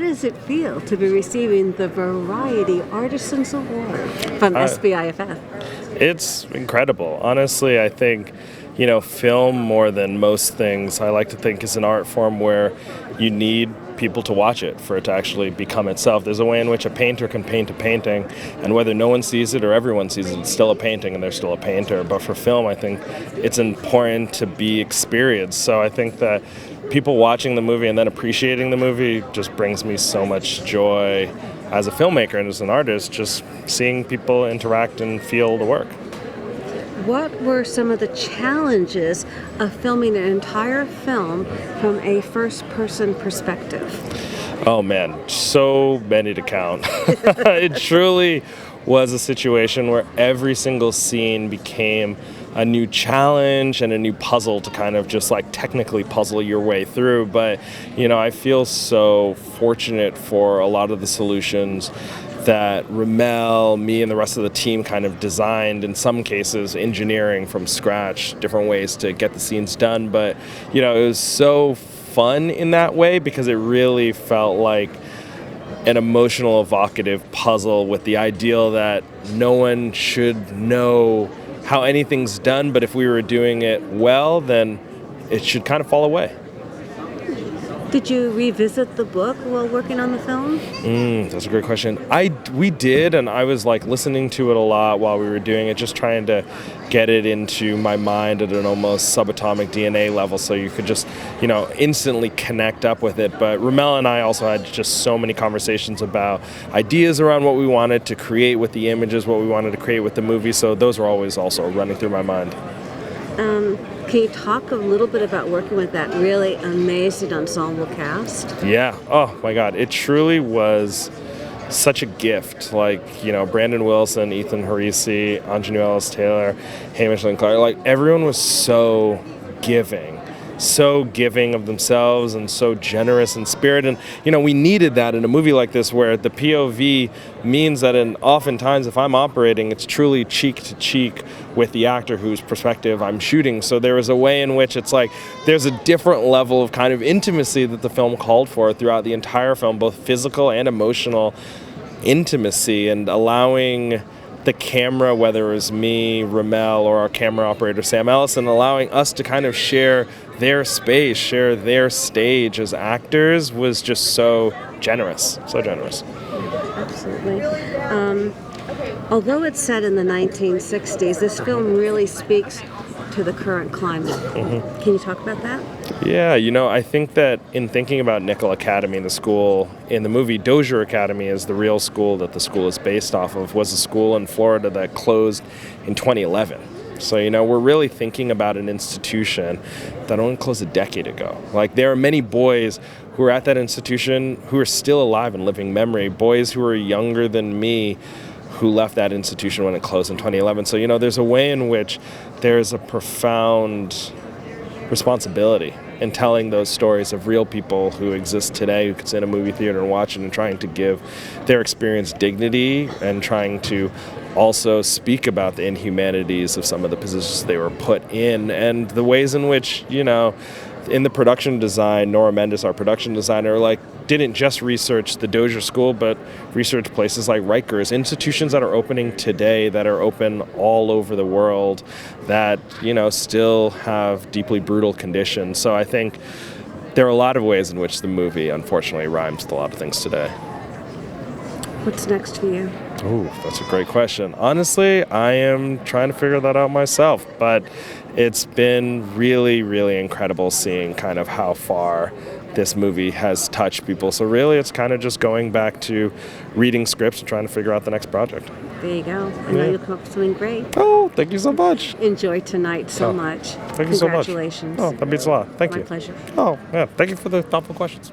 does it feel to be receiving the Variety Artisans Award from SBIFF? It's incredible. Honestly, I think, film more than most things, I like to think is an art form where you need people to watch it for it to actually become itself. There's a way in which a painter can paint a painting, and whether no one sees it or everyone sees it, it's still a painting and they're still a painter. But for film, I think it's important to be experienced. So I think that people watching the movie and then appreciating the movie just brings me so much joy as a filmmaker and as an artist, just seeing people interact and feel the work. What were some of the challenges of filming an entire film from a first-person perspective? Oh man, so many to count. It truly was a situation where every single scene became a new challenge and a new puzzle to kind of just like technically puzzle your way through. But, I feel so fortunate for a lot of the solutions that Ramel, me, and the rest of the team kind of designed, in some cases, engineering from scratch, different ways to get the scenes done. But, it was so fun in that way because it really felt like an emotional, evocative puzzle with the ideal that no one should know how anything's done, but if we were doing it well, then it should kind of fall away. Did you revisit the book while working on the film? That's a great question. We did, and I was listening to it a lot while we were doing it, just trying to get it into my mind at an almost subatomic DNA level so you could just, instantly connect up with it. But Ramel and I also had just so many conversations about ideas around what we wanted to create with the images, what we wanted to create with the movie, so those were always also running through my mind. Can you talk a little bit about working with that really amazing ensemble cast? Yeah. Oh, my God. It truly was such a gift. Brandon Wilson, Ethan Harisi, Anjanou Ellis-Taylor, Hamish Lynn Clark, everyone was so giving of themselves and so generous in spirit. And, we needed that in a movie like this where the POV means that oftentimes if I'm operating, it's truly cheek to cheek with the actor whose perspective I'm shooting. So there was a way in which it's there's a different level of kind of intimacy that the film called for throughout the entire film, both physical and emotional intimacy, and allowing the camera, whether it was me, Ramel, or our camera operator, Sam Ellison, allowing us to kind of share their space, share their stage as actors was just so generous, so generous. Absolutely. Although it's set in the 1960s, this film really speaks to the current climate. Mm-hmm. Can you talk about that? Yeah, I think that in thinking about Nickel Academy, the school in the movie, Dozier Academy is the real school that the school is based off of, was a school in Florida that closed in 2011. So, we're really thinking about an institution that only closed a decade ago. There are many boys who are at that institution who are still alive in living memory, boys who are younger than me who left that institution when it closed in 2011. So, there's a way in which there's a profound responsibility in telling those stories of real people who exist today, who can sit in a movie theater and watch it, and trying to give their experience dignity and trying to also speak about the inhumanities of some of the positions they were put in and the ways in which, in the production design, Nora Mendes, our production designer, didn't just research the Dozier School, but research places like Rikers, institutions that are opening today, that are open all over the world, that, still have deeply brutal conditions. So I think there are a lot of ways in which the movie, unfortunately, rhymes with a lot of things today. What's next for you? Oh, that's a great question. Honestly, I am trying to figure that out myself, but it's been really, really incredible seeing kind of how far this movie has touched people. So really, it's kind of just going back to reading scripts and trying to figure out the next project. There you go. I know you'll come up with something great. Oh, thank you so much. Enjoy tonight so much. Thank you so much. Congratulations. Oh, that means a lot. Thank you. My pleasure. Oh, yeah. Thank you for the thoughtful questions.